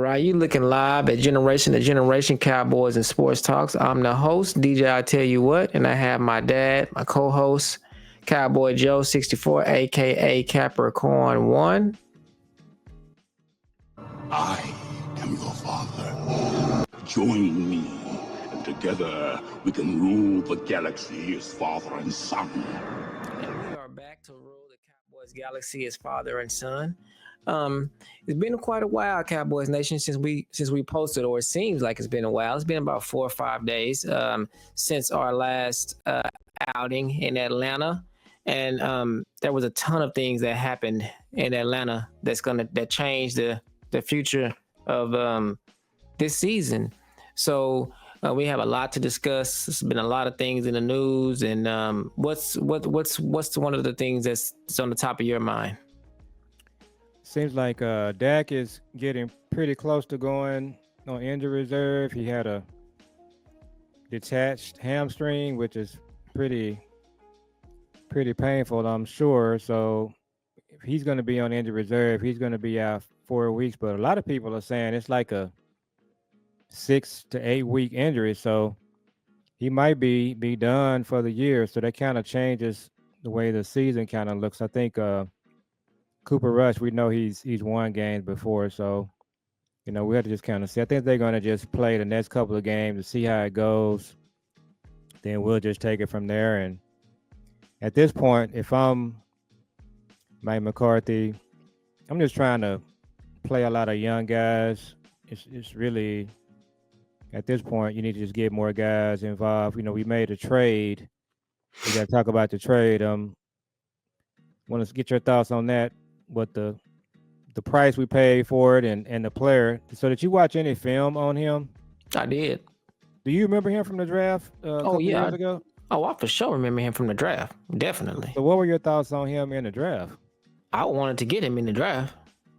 right, you looking live at Generation to Generation Cowboys and Sports Talks. I'm the host, DJ I Tell You What, and I have my dad, my co-host, Cowboy Joe 64, aka Capricorn 1. I am your father. Join me, and together we can rule the galaxy as father and son. And we are back to rule the Cowboys galaxy as father and son. It's been quite a while, Cowboys Nation, since we posted, or it seems like it's been a while. It's been about 4 or 5 days since our last outing in Atlanta, and there was a ton of things that happened in Atlanta that changed the future of this season. So we have a lot to discuss. There's been a lot of things in the news, and what's one of the things that's on the top of your mind? Seems like Dak is getting pretty close to going on injury reserve. He had a detached hamstring, which is pretty painful, I'm sure. So if he's going to be on injury reserve, he's going to be out 4 weeks. But a lot of people are saying it's like a 6 to 8 week injury. So he might be done for the year. So that kind of changes the way the season kind of looks. I think Cooper Rush, we know he's won games before, so we have to just kind of see. I think they're going to just play the next couple of games to see how it goes. Then we'll just take it from there. And at this point, if I'm Mike McCarthy, I'm just trying to play a lot of young guys. It's really, at this point, you need to just get more guys involved. We made a trade. We got to talk about the trade. Want to get your thoughts on that? What the price we paid for it and the player. So did you watch any film on him? I did. Do you remember him from the draft a couple years ago? Oh, I for sure remember him from the draft. Definitely. So what were your thoughts on him in the draft? I wanted to get him in the draft.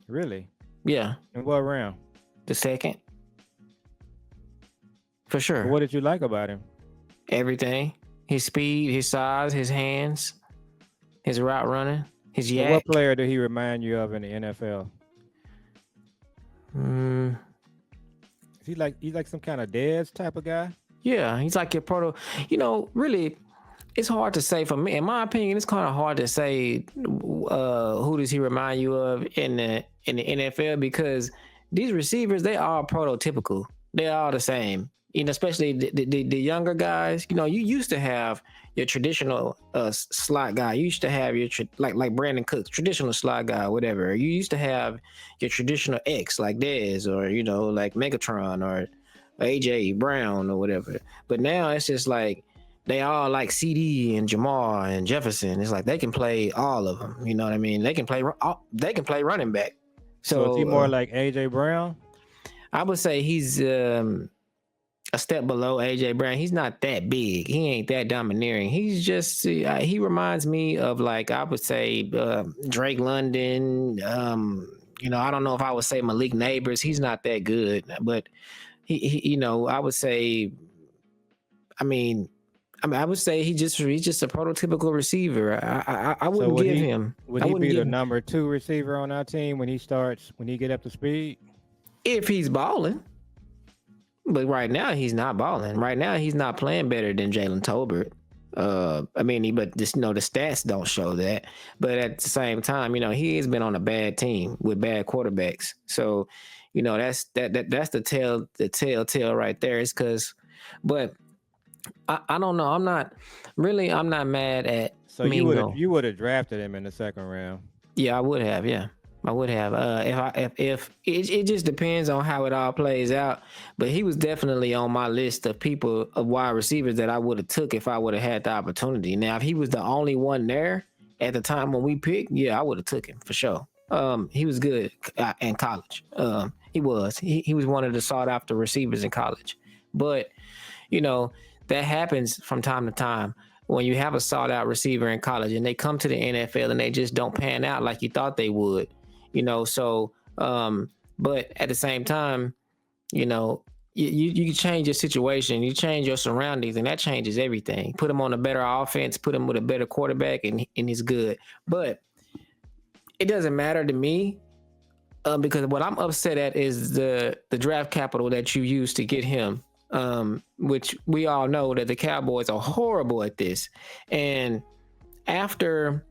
Really? Yeah. In what round? The second. For sure. So what did you like about him? Everything. His speed, his size, his hands, his route running. His yak. So what player did he remind you of in the NFL? He's like some kind of Dez type of guy? Yeah, he's like your proto. Really, it's hard to say for me. In my opinion, it's kind of hard to say who does he remind you of in the NFL, because these receivers, they are prototypical. They're all the same. Especially the younger guys. You used to have your traditional slot guy. You used to have your like Brandon Cooks, traditional slot guy, whatever. You used to have your traditional X like Dez, or like Megatron or AJ Brown or whatever. But now it's just like they all like CD and Jamar and Jefferson. It's like they can play all of them. You know what I mean? They can play running back. So is he more like AJ Brown? I would say he's a step below AJ Brown. He's not that big. He ain't that domineering. He's just he reminds me of, like, I would say Drake London. I don't know if I would say Malik Neighbors. He's not that good, but he I would say. I would say he's just a prototypical receiver. I wouldn't give him. Would he be the number 2 receiver on our team when he get up to speed? If he's balling. But right now he's not balling. Right now he's not playing better than Jalen Tolbert. But just the stats don't show that. But at the same time, he has been on a bad team with bad quarterbacks. So, that's the telltale right there. Is because, but I don't know. I'm not mad at. So you would have drafted him in the second round. Yeah, I would have. Yeah. I would have. If it just depends on how it all plays out. But he was definitely on my list of wide receivers that I would have took if I would have had the opportunity. Now, if he was the only one there at the time when we picked, yeah, I would have took him for sure. He was good in college. He was. He was one of the sought after receivers in college. But that happens from time to time. When you have a sought out receiver in college and they come to the NFL and they just don't pan out like you thought they would. But at the same time, you change your situation, you change your surroundings, and that changes everything. Put him on a better offense, put him with a better quarterback, and he's good. But it doesn't matter to me Because what I'm upset at is the draft capital that you used to get him. Which we all know that the Cowboys are horrible at this, and after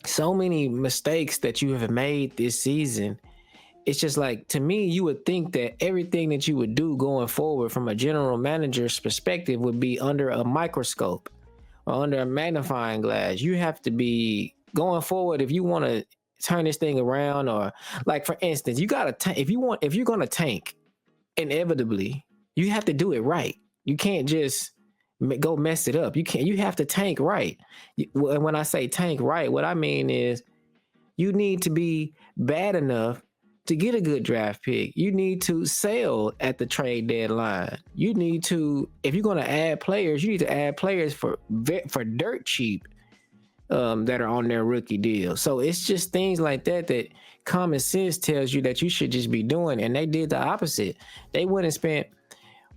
so many mistakes that you have made this season, it's just like, to me, you would think that everything that you would do going forward from a general manager's perspective would be under a microscope or under a magnifying glass. You have to be going forward if you want to turn this thing around, or like for instance, you gotta if you're gonna tank, inevitably you have to do it right. You can't just go mess it up. You have to tank right. When I say tank right, what I mean is you need to be bad enough to get a good draft pick. You need to sell at the trade deadline. You need to, if you're going to add players, you need to add players for dirt cheap, that are on their rookie deal. So it's just things like that that common sense tells you that you should just be doing, and they did the opposite. They went and spent.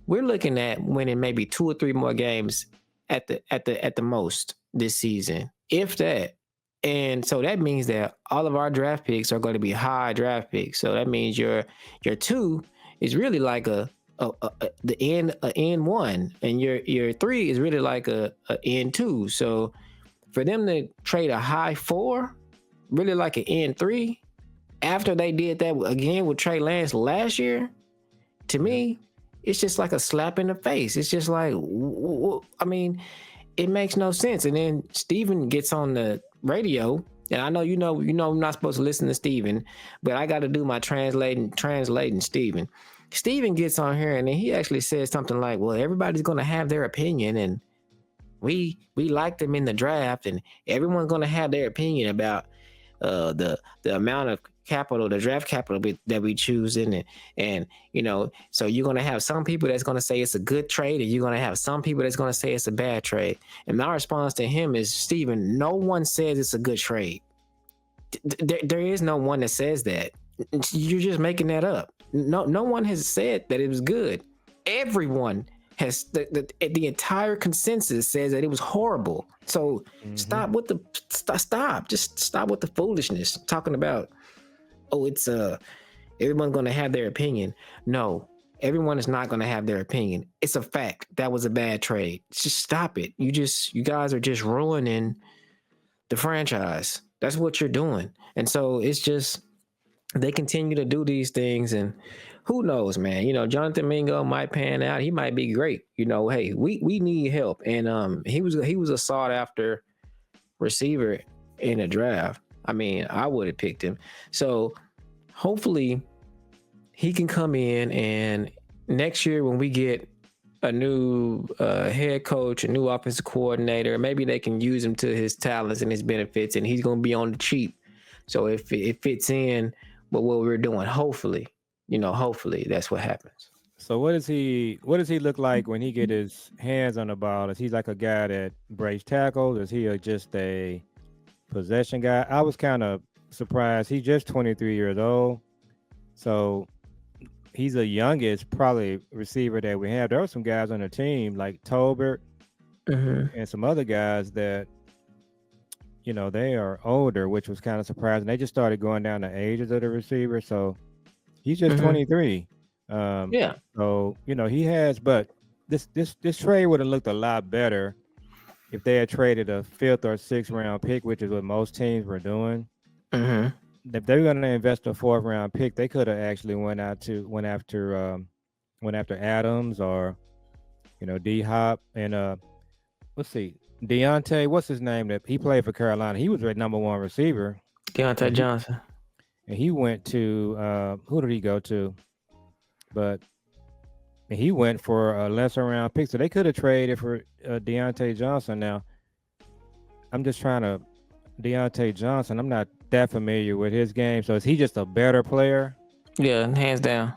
We're looking at winning maybe 2 or 3 more games at the most this season, if that. And so that means that all of our draft picks are going to be high draft picks. So that means your 2 is really like the N one, and your 3 is really like a N2. So for them to trade a high 4, really like an N3, after they did that again with Trey Lance last year, to me, it's just like a slap in the face. It's just like, I mean, it makes no sense. And then Steven gets on the radio, and I know I'm not supposed to listen to Steven, but I got to do my translating Steven. Steven gets on here, and then he actually says something like, well, everybody's going to have their opinion, and we like them in the draft, and everyone's going to have their opinion about the amount of capital, the draft capital that we choose in, and so you're going to have some people that's going to say it's a good trade, and you're going to have some people that's going to say it's a bad trade. And my response to him is, Steven, no one says it's a good trade. There is no one that says that. You're just making that up. No one has said that it was good. Everyone has, the entire consensus says that it was horrible. So stop with the foolishness, talking about, oh, it's everyone's going to have their opinion. No, everyone is not going to have their opinion. It's a fact. That was a bad trade. Just stop it. You guys are just ruining the franchise. That's what you're doing. And so it's just, they continue to do these things, and who knows, man. Jonathan Mingo might pan out. He might be great. Hey, we need help. And he was a sought after receiver in a draft. I mean, I would have picked him. So hopefully he can come in, and next year when we get a new head coach, a new offensive coordinator, maybe they can use him to his talents and his benefits, and he's going to be on the cheap. So if it fits in with what we're doing, hopefully that's what happens. So what does he look like when he get his hands on the ball? Is he like a guy that breaks tackles? Is he just a possession guy? I was kind of surprised. He's just 23 years old. So he's the youngest probably receiver that we have. There were some guys on the team like Tolbert and some other guys that, they are older, which was kind of surprising. They just started going down the ages of the receiver. So he's just 23. Yeah. So, he has, but this trade would have looked a lot better if they had traded a 5th or 6th round pick, which is what most teams were doing. If they were going to invest a 4th round pick, they could have actually went after Adams or, D-Hop and let's see, Deontay, what's his name? That he played for Carolina. He was their number 1 receiver. Deontay Johnson. And he went to who did he go to? But he went for a lesser round pick, so they could have traded for Deontay Johnson. Now, I'm just trying to Deontay Johnson. I'm not that familiar with his game, so is he just a better player? Yeah, hands down.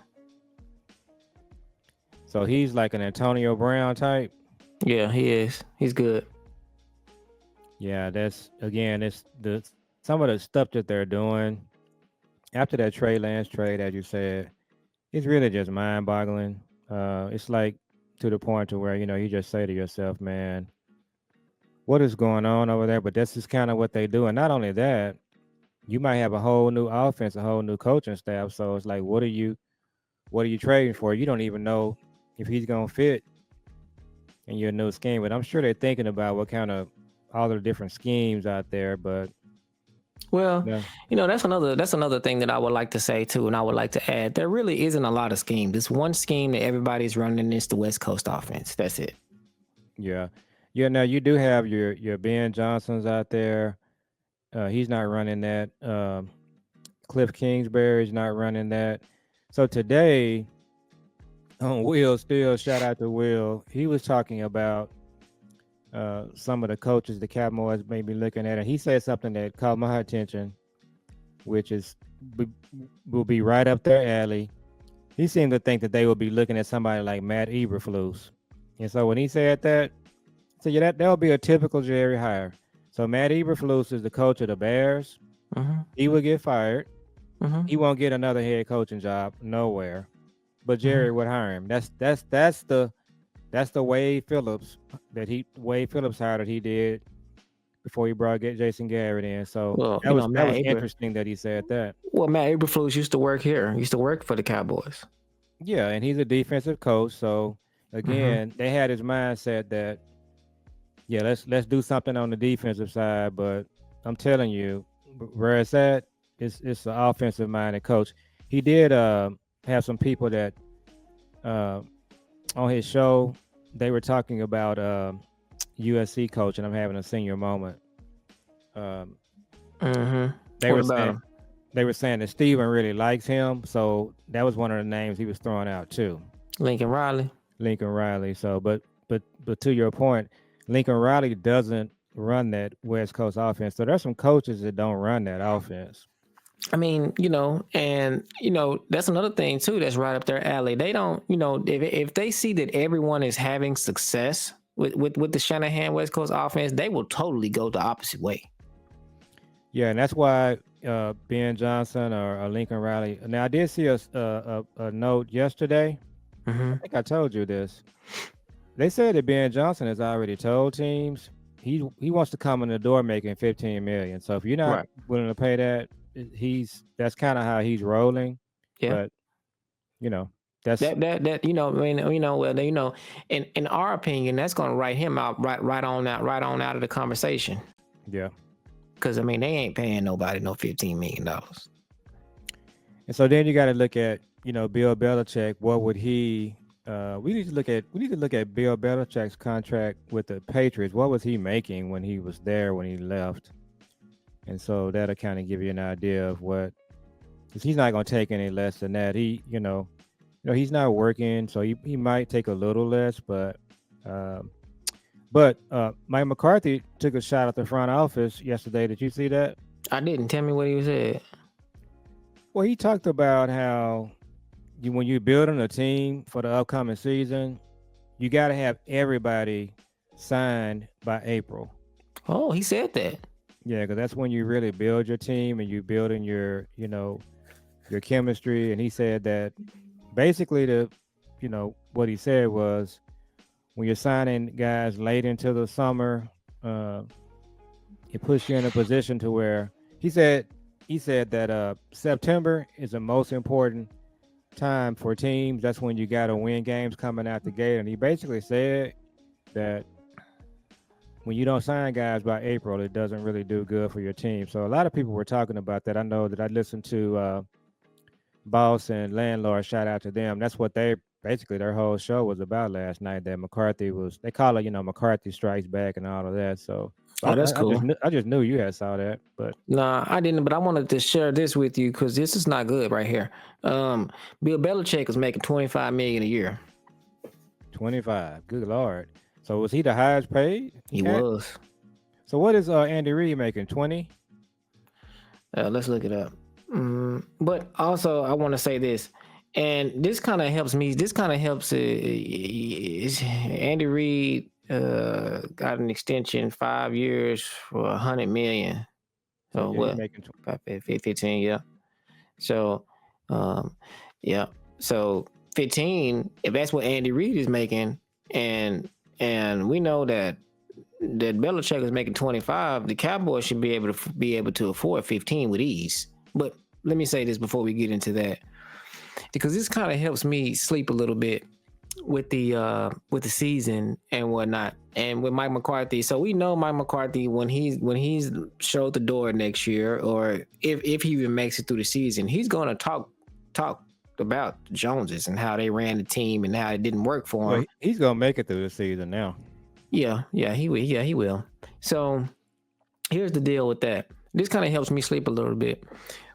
So he's like an Antonio Brown type. Yeah, he is. He's good. Yeah, it's some of the stuff that they're doing after that Trey Lance trade, as you said, it's really just mind-boggling. It's like to the point to where you just say to yourself, man, what is going on over there? But this is kind of what they do. And not only that, you might have a whole new offense, a whole new coaching staff. So it's like, what are you trading for? You don't even know if he's gonna fit in your new scheme. But I'm sure they're thinking about what kind of all the different schemes out there. But Well, yeah, that's another thing that I would like to say too, and I would like to add. There really isn't a lot of schemes. This one scheme that everybody's running is the West Coast offense. That's it. yeah, yeah. Now you do have your Ben Johnsons out there. He's not running that. Cliff Kingsbury's not running that. So today on Will, still shout out to Will. He was talking about some of the coaches the Cowboys may be looking at, and he said something that caught my attention, which is will be right up their alley. He seemed to think that they would be looking at somebody like Matt Eberflus, and so when he said that, so yeah, that would be a typical Jerry hire. So Matt Eberflus is the coach of the Bears. Mm-hmm. He will get fired. Mm-hmm. He won't get another head coaching job nowhere. But Jerry Mm-hmm. would hire him. That's the Wade Phillips hired that he did before he brought Jason Garrett in. So Well, that was interesting that he said that. Matt Eberflus used to work here. Used to work for the Cowboys. Yeah, and he's a defensive coach. So Mm-hmm. again, they had his mindset that yeah, let's do something on the defensive side. But I'm telling you, where it's at, it's an offensive minded coach. He did have some people that on his show they were talking about USC coach, and I'm having a senior moment. Um, Mm-hmm. they What were about saying him? that Steven really likes him, so that was one of the names he was throwing out too, Lincoln Riley. Lincoln Riley. So, but to your point, Lincoln Riley doesn't run that West Coast offense. So there's some coaches that don't run that offense. I mean, and that's another thing too. That's right up their alley. They don't, if they see that everyone is having success with the Shanahan West Coast offense, they will totally go the opposite way. Yeah, and that's why Ben Johnson or Lincoln Riley. Now I did see a note yesterday. Mm-hmm. I think I told you this. They said that Ben Johnson has already told teams he wants to come in the door making 15 million. So if you're not Right. willing to pay that, that's kind of how he's rolling. Yeah. But you know, that's That I mean, well, in our opinion, that's going to write him out right on out of the conversation. yeah. Because I mean, they ain't paying nobody no $15 million. And so then you got to look at Bill Belichick. What would he? We need to look at Bill Belichick's contract with the Patriots. What was he making when he was there when he left? And so that'll kind of give you an idea of what, because he's not going to take any less than that. He's not working, so he might take a little less, but Mike McCarthy took a shot at the front office yesterday. Did you see that? I didn't. Tell me what he said. Well, he talked about how when you're building a team for the upcoming season, you got to have everybody signed by April. Oh, he said that. Yeah, because that's when you really build your team and you building your chemistry. And he said that basically what he said was when you're signing guys late into the summer, it puts you in a position to where he said that September is the most important time for teams. That's when you got to win games coming out the gate. And he basically said that when you don't sign guys by April, it doesn't really do good for your team. So a lot of people were talking about that. I know that I listened to Boss and Landlord, shout out to them. That's what their whole show was about last night. That McCarthy they call it, McCarthy strikes back and all of that. So that's cool. I just knew you had saw that, but Nah, I didn't. But I wanted to share this with you because this is not good right here. Bill Belichick is making $25 million a year. 25. Good Lord. So was he the highest paid? He was. So what is Andy Reid making? 20? Let's look it up. But also, I want to say this, and this kind of helps me. This kind of helps. Andy Reid got an extension 5 years for $100 million. So yeah, making 15, yeah. So, yeah. So 15, if that's what Andy Reid is making, and we know that that Belichick is making 25, the Cowboys should be able to afford 15 with ease. But let me say this before we get into that, because this kind of helps me sleep a little bit with the season and whatnot, and with Mike McCarthy. So we know Mike McCarthy, when he's showed the door next year, or if he even makes it through the season, he's going to talk about the Joneses and how they ran the team and how it didn't work for him. Well, he's gonna make it through the season now. Yeah, he will. Yeah, he will. So here's the deal with that. This kind of helps me sleep a little bit.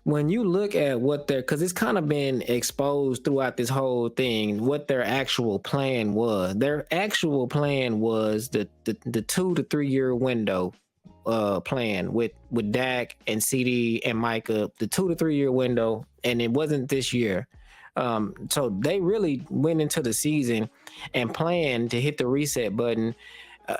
When you look at what because it's kind of been exposed throughout this whole thing, what their actual plan was. Their actual plan was the 2 to 3 year window plan with Dak and CD and Micah, the 2 to 3 year window, and it wasn't this year. So they really went into the season and planned to hit the reset button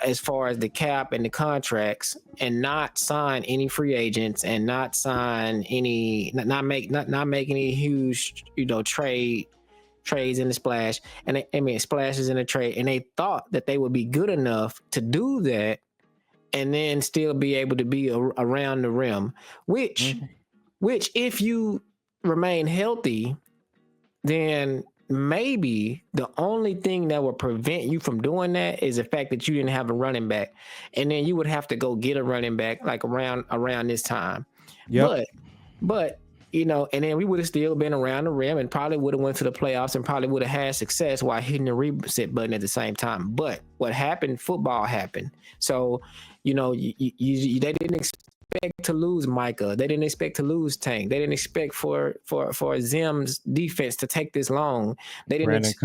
as far as the cap and the contracts, and not sign any free agents, and not sign any, not make any huge, trades in the splash, and splashes in the trade. And they thought that they would be good enough to do that, and then still be able to be around the rim, which if you remain healthy, then maybe the only thing that would prevent you from doing that is the fact that you didn't have a running back, and then you would have to go get a running back like around this time. Yep. But and then we would have still been around the rim and probably would have went to the playoffs and probably would have had success while hitting the reset button at the same time. But what happened? Football happened. So they didn't expect to lose Micah. They didn't expect to lose Tank. They didn't expect for Zim's defense to take this long. They didn't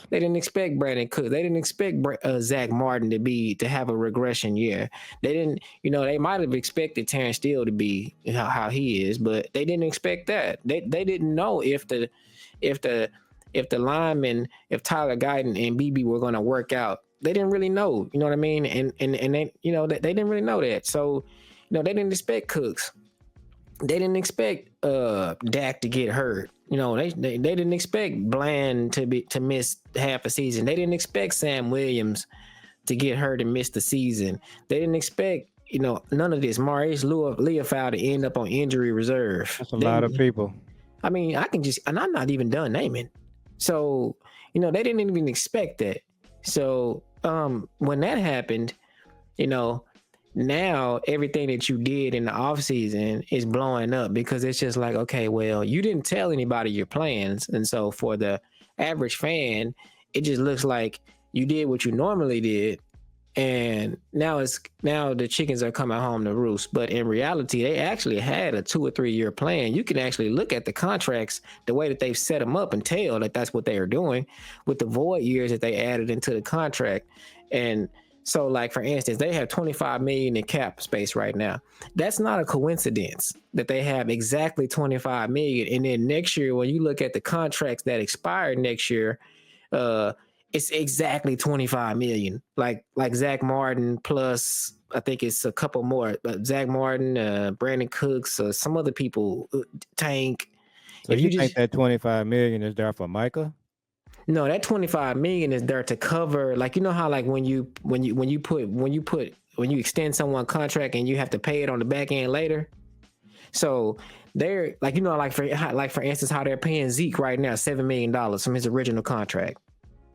They didn't expect Brandon Cooks. They didn't expect Zach Martin to have a regression year. They didn't. They might have expected Terrence Steele to be how he is, but they didn't expect that. They didn't know if the linemen, if Tyler Guyton and BB were going to work out. They didn't really know. You know what I mean? And they they didn't really know that. So. They didn't expect Cooks. They didn't expect Dak to get hurt. They didn't expect Bland to miss half a season. They didn't expect Sam Williams to get hurt and miss the season. They didn't expect none of this. Maurice Leofau to end up on injury reserve. That's a lot of people. I mean, and I'm not even done naming. So they didn't even expect that. So when that happened, now everything that you did in the offseason is blowing up, because it's just like, okay, well, you didn't tell anybody your plans. And so for the average fan, it just looks like you did what you normally did. And now the chickens are coming home to roost. But in reality, they actually had a 2 or 3 year plan. You can actually look at the contracts, the way that they've set them up, and tell that that's what they are doing with the void years that they added into the contract. And so, like, for instance, they have $25 million in cap space right now. That's not a coincidence that they have exactly $25 million. And then next year, when you look at the contracts that expire next year, it's exactly $25 million. Like Zach Martin plus, I think it's a couple more. Zach Martin, Brandon Cooks, some other people, Tank. So you think that $25 million is there for Micah? No, that $25 million is there to cover, like, how, like, when you extend someone's contract and you have to pay it on the back end later. So they're like, for instance, how they're paying Zeke right now $7 million from his original contract,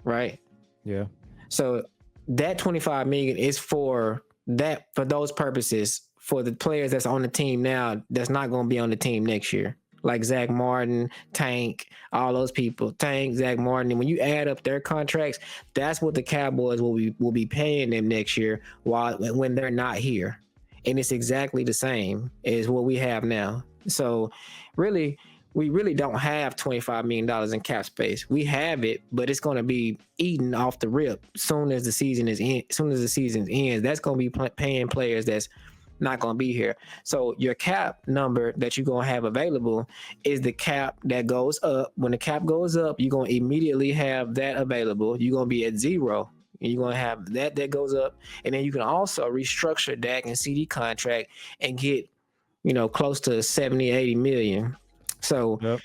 right? Yeah. So that $25 million is for those purposes, for the players that's on the team now that's not going to be on the team next year. Like Zach Martin, Tank, all those people, Tank, Zach Martin. And when you add up their contracts, that's what the Cowboys will be paying them next year when they're not here. And it's exactly the same as what we have now. So really, we really don't have $25 million in cap space. We have it, but it's going to be eaten off the rip soon as the season ends. That's going to be paying players that's not going to be here. So your cap number that you're going to have available is the cap that goes up. When the cap goes up, you're going to immediately have that available. You're going to be at zero, and you're going to have that goes up. And then you can also restructure Dak and CD contract and get, close to 70, 80 million. So yep.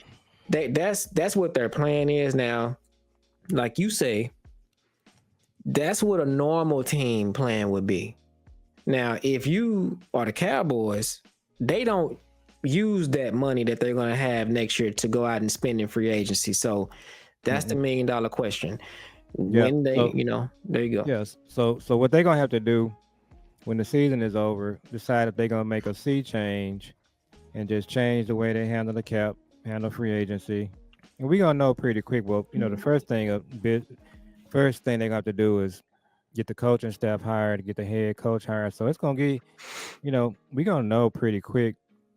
That's what their plan is now. Like you say, that's what a normal team plan would be. Now, if you are the Cowboys, they don't use that money that they're going to have next year to go out and spend in free agency. So that's the Mhm. $1 million question. Yep. When they, So you know, there you go. yes. So what they're gonna have to do when the season is over, decide if they're gonna make a sea change and just change the way they handle the cap, handle free agency. And we're gonna know pretty quick. Well, the first thing they're gonna have to do is get the coaching staff hired, get the head coach hired. So it's gonna get, we're gonna know pretty quick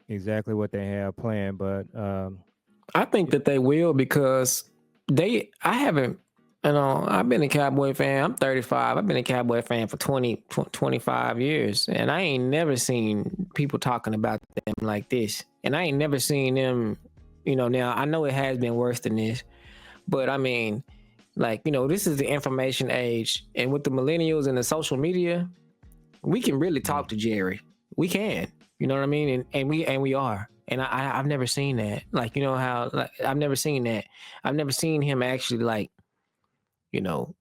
exactly what they have planned. But I think that they will because I haven't, I've been a Cowboy fan. I'm 35. I've been a Cowboy fan for 25 years. And I ain't never seen people talking about them like this. And I ain't never seen them, now I know it has been worse than this, but I mean, like, this is the information age. And with the millennials and the social media, we can really talk to Jerry. We can, you know what I mean? And we are. And I've never seen that. Like, how, like, I've never seen that. I've never seen him actually, like, he know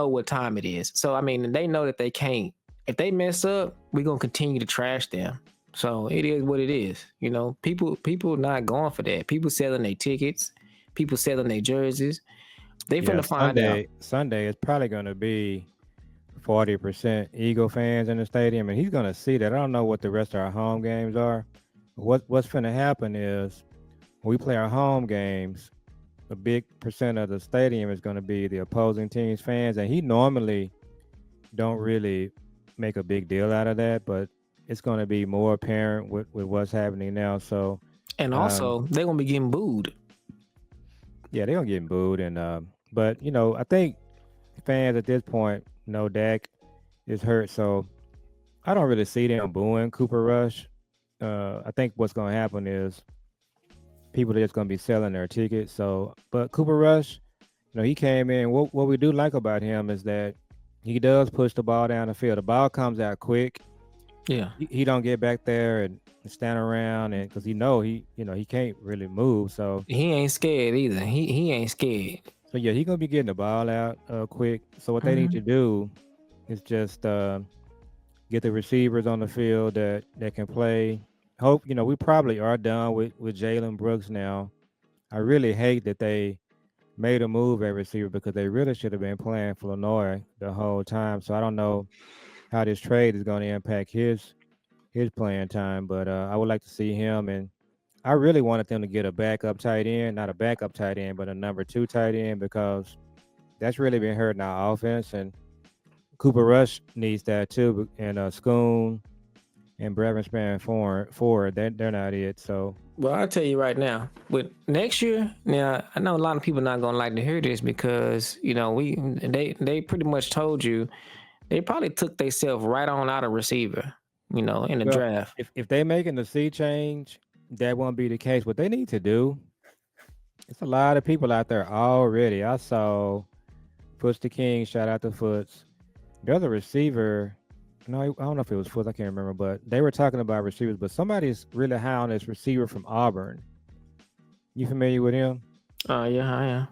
what time it is. So I mean, they know that they can't. If they mess up, we're gonna continue to trash them. So it is what it is. People not going for that. People selling their tickets. People selling their jerseys. They yeah, finna find out. Sunday is probably gonna be 40% Eagle fans in the stadium, and he's gonna see that. I don't know what the rest of our home games are. What's gonna happen is when we play our home games, a big percent of the stadium is going to be the opposing team's fans, and he normally don't really make a big deal out of that, but it's going to be more apparent with what's happening now. So, And also, they're gonna be getting booed. yeah, they're gonna get booed, and but I think fans at this point know Dak is hurt, so I don't really see them booing Cooper Rush. I think what's going to happen is people are just going to be selling their tickets. So, but Cooper Rush, he came in. What we do like about him is that he does push the ball down the field. The ball comes out quick. Yeah. He don't get back there and stand around, and because he can't really move. So He ain't scared either. He ain't scared. yeah, he gonna be getting the ball out quick. So what they need Mhm. to do is just get the receivers on the field that can play. Hope we probably are done with Jalen Brooks now. I really hate that they made a move at receiver because they really should have been playing for Illinois the whole time. So I don't know how this trade is going to impact his playing time, but I would like to see him. And I really wanted them to get a backup tight end, not a backup tight end, but a number 2 tight end because that's really been hurting our offense. And Cooper Rush needs that too. And Schoon and Brevin Span forward, they're not it. So Well, I'll tell you right now, with next year, now I know a lot of people not gonna like to hear this because they pretty much told you they probably took themselves right on out of receiver, in the well, draft. if they making the sea change, that won't be the case. What they need to do, it's a lot of people out there already. I saw Foots the King, shout out to Foots. The other receiver, no, I don't know if it was Foots, I can't remember, but they were talking about receivers, but somebody's really high on this receiver from Auburn. You familiar with him? Yeah, I am.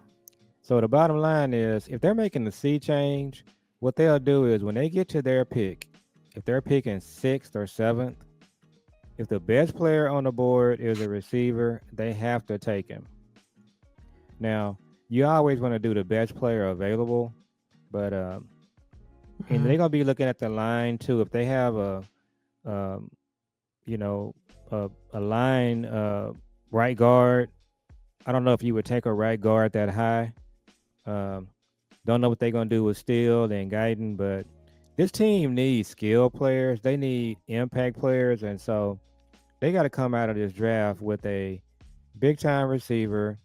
So the bottom line is if they're making the sea change, what they'll do is when they get to their pick, if they're picking 6th or 7th, if the best player on the board is a receiver, they have to take him. Now, you always want to do the best player available, but and they're gonna be looking at the line too. If they have um, you know, a line right guard, I don't know if you would take a right guard that high. Um, don't know what they're gonna do with Steele and Guyton, but this team needs skill players. They need impact players, and so they got to come out of this draft with a big time receiver,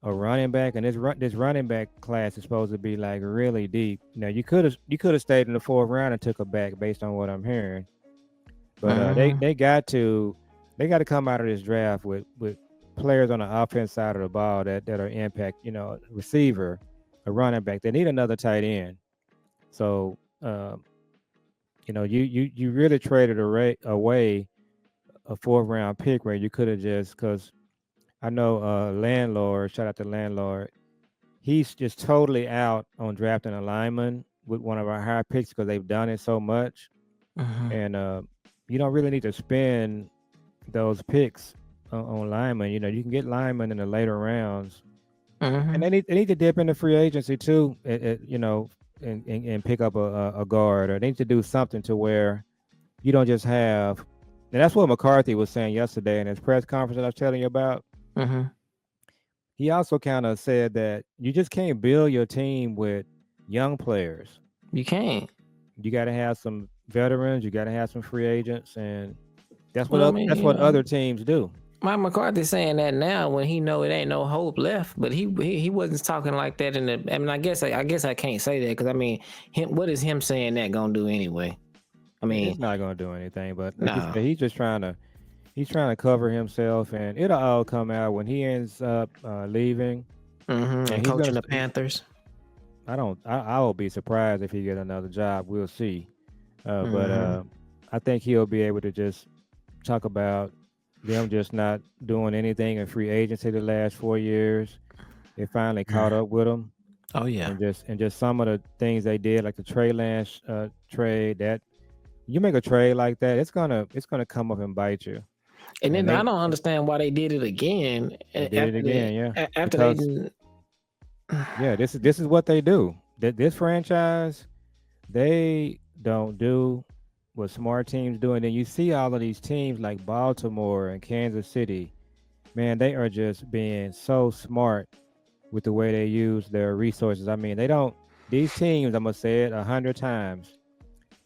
a running back, and this running back class is supposed to be like really deep. Now you could have stayed in the 4th round and took a back based on what I'm hearing, but they got to come out of this draft with players on the offense side of the ball that are impact. Receiver, a running back. They need another tight end. So you really traded away a 4th round pick where you could have just because I know landlord, shout out to landlord, he's just totally out on drafting a lineman. with one of our higher picks because they've done it so much, Mm-hmm. and you don't really need to spend those picks on linemen. You know, you can get linemen in the later rounds, and Mm-hmm. they need to dip into free agency too. You know, and pick up a guard, or they need to do something to where you don't just have. And that's what McCarthy was saying yesterday in his press conference that I was telling you about. Mm-hmm. He also kind of said that you just can't build your team with young players. You can't. You got to have some veterans. You got to have some free agents, and Well, I mean, that's you what know, other teams do. Mike McCarthy saying that now when he know it ain't no hope left, but he wasn't talking like that in the. I mean, I guess I can't say that because I mean, him. What is him saying that gonna do anyway? I mean, It's not going to do anything, but like you nah. said, he's trying to cover himself, and it'll all come out when he ends up leaving. Mm-hmm. And And he's gonna. coaching the Panthers. I don't. I will be surprised if he get another job. We'll see. But Mm-hmm. I think he'll be able to just talk about them just not doing anything in free agency the last 4 years. It finally caught up with them, Oh yeah. and just some of the things they did, like the Trey Lance trade. That you make a trade like that, it's gonna come up and bite you. And And then I don't understand why they did it again they did it after again, yeah, after they because didn't. yeah, this is what they do. This franchise, they don't do what smart teams do, and then you see all of these teams like Baltimore and Kansas City. Man, they are just being so smart with the way they use their resources. I mean, they don't. These teams, I'm gonna say it 100 times.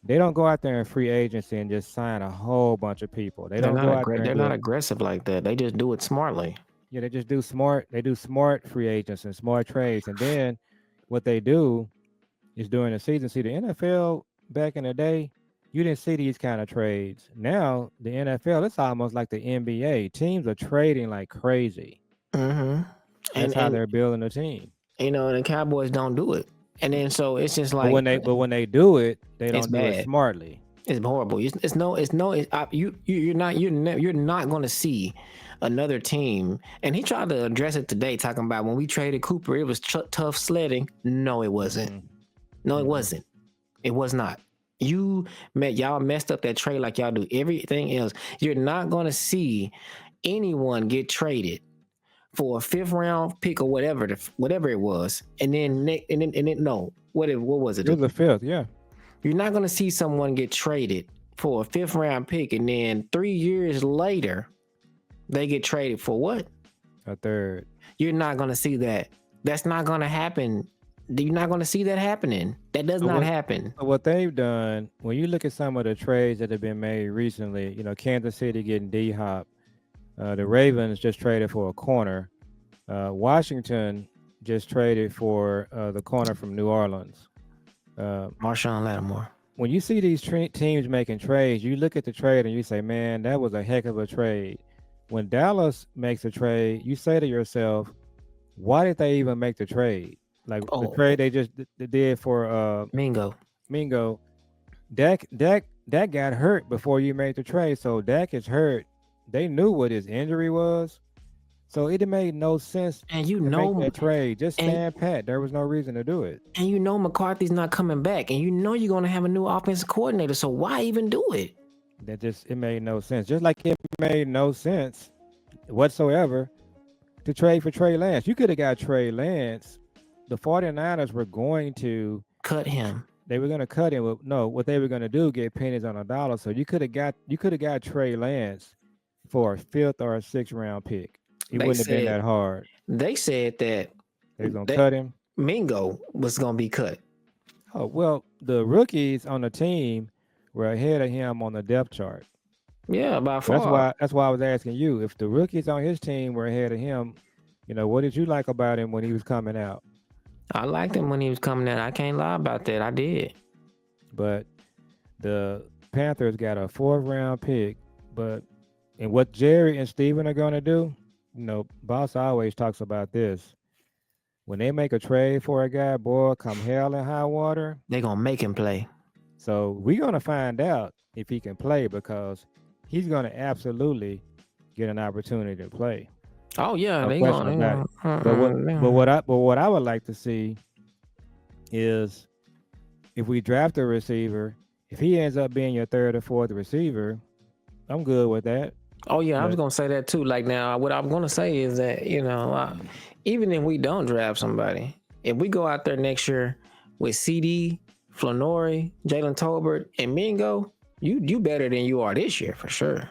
They don't go out there in free agency and just sign a whole bunch of people. They don't go out there and They're do not it. aggressive like that. They just do it smartly. Yeah, they just do smart. They do smart free agents and smart trades, and then what they do is during the season. See, the NFL back in the day, you didn't see these kind of trades. Now the NFL, it's almost like the NBA. Teams are trading like crazy. Mm-hmm. That's how And they're building a team. you know, and the Cowboys don't do it. And then so it's just But like when they do it, they it's don't do it bad. smartly. It's horrible. You're not going to see another team. And he tried to address it today, talking about when we traded Cooper, it was tough sledding. No, it wasn't. Mm-mm, No, it mm-mm. wasn't. It was not. Y'all messed up that trade like y'all do everything else. You're not going to see anyone get traded for a fifth round pick or whatever it was, and then no, what was It it? was a fifth, yeah, You're not going to see someone get traded for a fifth round pick, and then 3 years later they get traded for what? a third. You're not going to see that. That's not going to happen. You're not going to see that happening. That does So not what happen. so what they've done when you look at some of the trades that have been made recently, you know, Kansas City getting D Hop, the Ravens just traded for a corner. Washington just traded for the corner from New Orleans. Marshawn Lattimore. When you see these teams making trades, you look at the trade and you say, man, that was a heck of a trade. When Dallas makes a trade, you say to yourself, why did they even make the trade? Like the trade they just did for Mingo. Dak got hurt before you made the trade. So Dak is hurt. They knew what his injury was. So it made no sense And you to make know, that trade. Just and stand pat. There was no reason to do it. and you know McCarthy's not coming back, and you know you're going to have a new offensive coordinator. So why even do it? It made no sense. Just like it made no sense whatsoever to trade for Trey Lance. You could have got Trey Lance. The 49ers were going to Cut him. They were going to cut him. No, what they were going to do, get pennies on a dollar. So you could have got Trey Lance for a fifth or a sixth round pick. It They wouldn't have been said that hard. they said that They was going to cut him. Mingo was going to be cut. Oh, well, the rookies on the team were ahead of him on the depth chart. Yeah, by So far. that's why I was asking you, if the rookies on his team were ahead of him, you know, what did you like about him when he was coming out? I liked him when he was coming in. I can't lie about that. I did. But the Panthers got a fourth round pick. And what Jerry and Steven are going to do, you know, Boss always talks about this. When they make a trade for a guy, boy, come hell and high water, They're going to make him play. So we're going to find out if he can play, because he's going to absolutely get an opportunity to play. Oh yeah, No they question going about it. But what I would like to see is if we draft a receiver, if he ends up being your third or fourth receiver, I'm good with that. Oh yeah, I was But gonna say that too. Like now, what I'm gonna say is that even if we don't draft somebody, if we go out there next year with CD, Flanori, Jalen Tolbert, and Mingo, you better than you are this year for sure.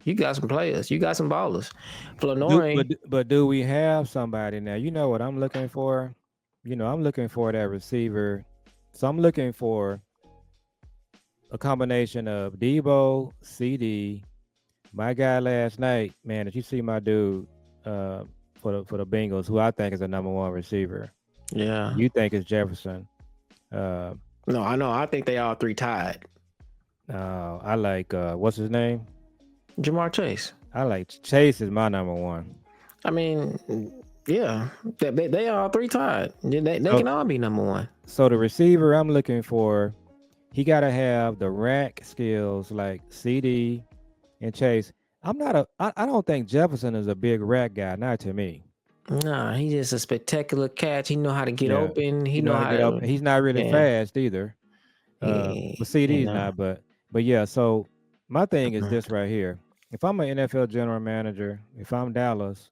You got some players, you got some ballers. Flanori, but do we have somebody now? You know what I'm looking for? I'm looking for that receiver. So I'm looking for a combination of Debo, CD. My guy last night, man, did you see my dude uh, for the Bengals, who I think is the number one receiver? yeah. You think is Jefferson? Uh, No, I know. I think they all three tied. I like what's his name? Jamar Chase. I like Chase is my number one. I mean, yeah, they all three tied. They So, can all be number one. so the receiver I'm looking for, he got to have the rack skills like CD and Chase. I don't think Jefferson is a big rack guy, not to me. Nah, he just a spectacular catch. He know how to get Yeah, open. He you know know how to how get up. to, He's not really yeah. fast either. But CD's know. not. But yeah. So my thing is Mhm. this right here. If I'm an NFL general manager, if I'm Dallas,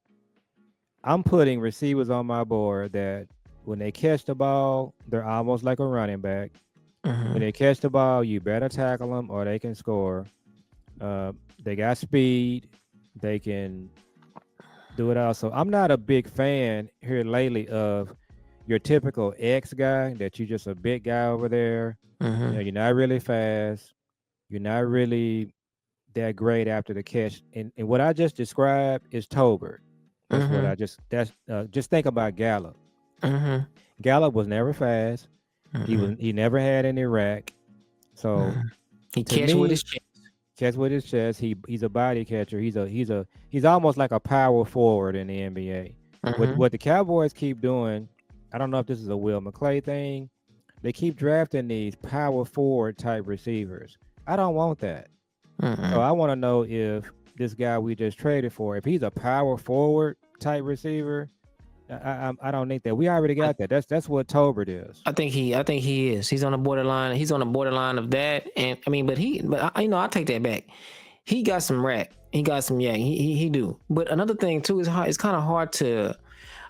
I'm putting receivers on my board that when they catch the ball, they're almost like a running back. When they catch the ball, you better tackle them or they can score. They got speed. They can do it all. So I'm not a big fan here lately of your typical X guy that you're just a big guy over there. You're not really fast. You're not really that great after the catch. And what I just described is Tolbert. That's what I just think about Gallup. Gallup was never fast. He never had any rack. So He to catch with me, his chest. catch with his chest. He's a body catcher. He's almost like a power forward in the NBA. What the Cowboys keep doing, I don't know if this is a Will McClay thing. They keep drafting these power forward type receivers. I don't want that. So I want to know if this guy we just traded for, if he's a power forward type receiver, I don't think that. We already got that. That's what Tolbert is. I think he is. He's on the borderline. He's on the borderline of that. And I mean, but I take that back. He got some rack. He got some yak. He do. But another thing too is it's kind of hard to.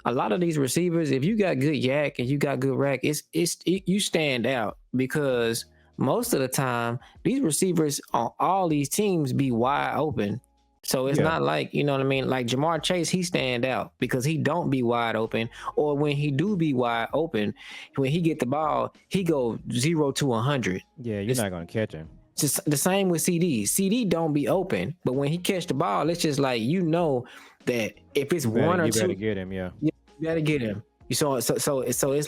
A lot of these receivers, if you got good yak and you got good rack, you stand out because most of the time these receivers on all these teams be wide open. So it's not like, you know what I mean? Like Jamar Chase, he stand out because he don't be wide open, or when he do be wide open, when he get the ball, he go 0 to 100. Yeah, you're not gonna catch him. Just the same with CD. CD don't be open, but when he catch the ball, it's just like that if it's one or you two, better get him. Yeah, you gotta get him. So it's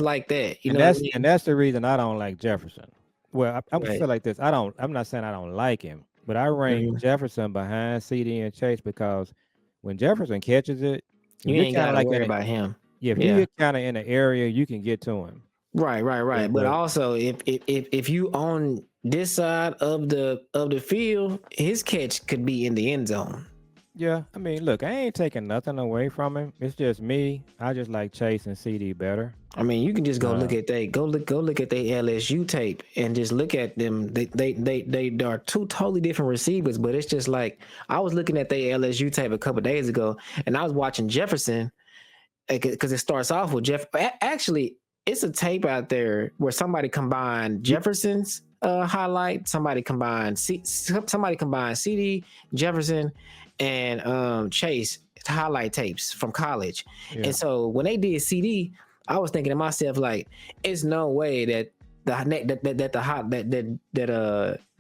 like that. And that's the reason I don't like Jefferson. Well, I Right. feel like this. I'm not saying I don't like him, but I rank Jefferson behind CD and Chase because when Jefferson catches it, You ain't gotta worry about him. if you're kind of in an area, you can get to him. Right. But also, if you on this side of the field, his catch could be in the end zone. Yeah, I mean, look, I ain't taking nothing away from him. It's just me. I just like Chase and CD better. I mean, you can just go look at they go look at their LSU tape and just look at them. They are two totally different receivers, but it's just like I was looking at their LSU tape a couple of days ago, and I was watching Jefferson because it starts off with Jeff. Actually, it's a tape out there where somebody combined Jefferson's highlight, somebody combined CD, Jefferson, and Chase highlight tapes from college. Yeah. And so when they did CD, I was thinking to myself like, it's no way that the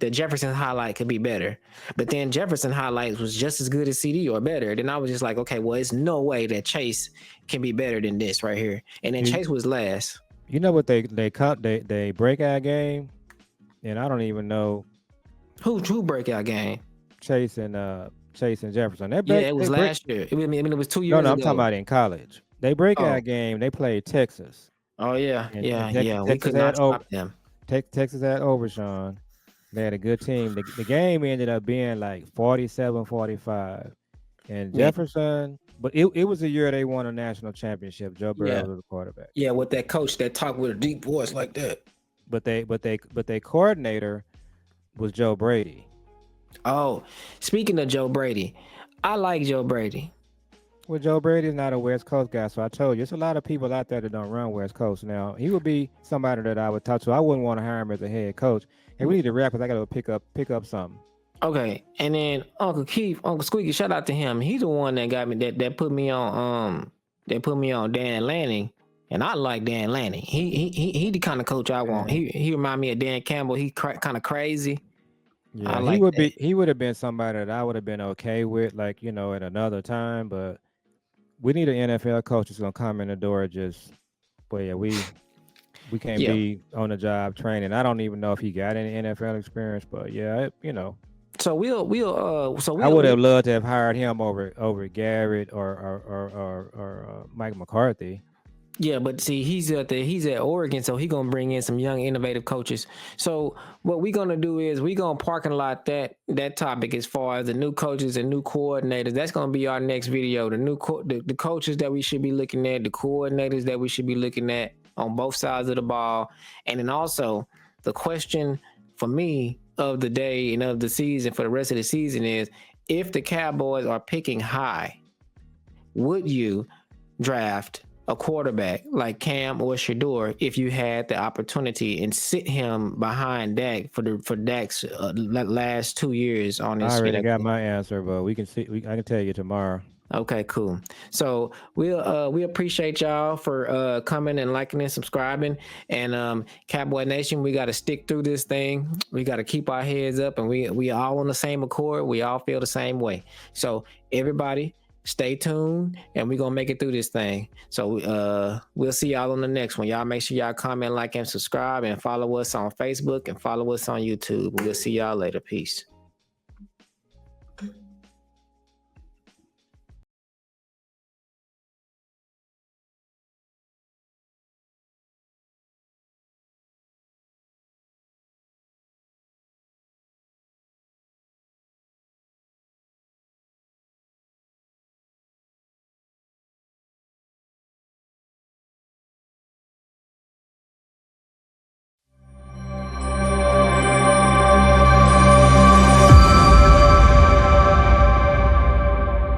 Jefferson highlight could be better. But then Jefferson highlights was just as good as CD or better. Then I was just like, okay, well, it's no way that Chase can be better than this right here. And then Chase was last. You know what they breakout game, and I don't even know who breakout game. Chase and Jefferson. It was last year. I mean, it was 2 years ago. No, I'm talking about in college. They breakout game. They played Texas. Oh yeah, and we could not stop them. Texas had Overshawn. They had a good team. The game ended up being like 47-45. And Jefferson, but it was a year they won a national championship. Joe Burrow was the quarterback. Yeah, with that coach that talked with a deep voice like that. their coordinator was Joe Brady. Oh, speaking of Joe Brady, I like Joe Brady. Well, Joe Brady's not a West Coast guy, so I told you, there's a lot of people out there that don't run West Coast. Now, he would be somebody that I would talk to. I wouldn't want to hire him as a head coach. Hey, we need to wrap because I got to pick up something. Okay, and then Uncle Keith, Uncle Squeaky, shout out to him. He's the one that got me that put me on Dan Lanning, and I like Dan Lanning. He the kind of coach I want. He remind me of Dan Campbell. He kind of crazy. Yeah, I like that. He would have been somebody that I would have been okay with, like, you know, at another time. But we need an NFL coach that's gonna come in the door. But yeah, we can't be on the job training. I don't even know if he got any NFL experience, but yeah, you know. So I would have loved to have hired him over Garrett or Mike McCarthy. Yeah, but see, he's at Oregon, so he's gonna bring in some young, innovative coaches. So what we're gonna do is we're gonna parking lot that topic as far as the new coaches and new coordinators. That's gonna be our next video. The coaches that we should be looking at, the coordinators that we should be looking at on both sides of the ball, and then also the question for me of the day and of the season for the rest of the season is: if the Cowboys are picking high, would you draft a quarterback like Cam or Shador if you had the opportunity and sit him behind Dak for Dak's last 2 years on this? I already got my answer, but we can see. I can tell you tomorrow. Okay, cool. So we appreciate y'all for coming and liking and subscribing. And Cowboy Nation, we got to stick through this thing. We got to keep our heads up, and we all on the same accord. We all feel the same way. So everybody, stay tuned, and we're gonna make it through this thing. So we'll see y'all on the next one. Y'all make sure y'all comment, like, and subscribe, and follow us on Facebook and follow us on YouTube. We'll see y'all later. Peace.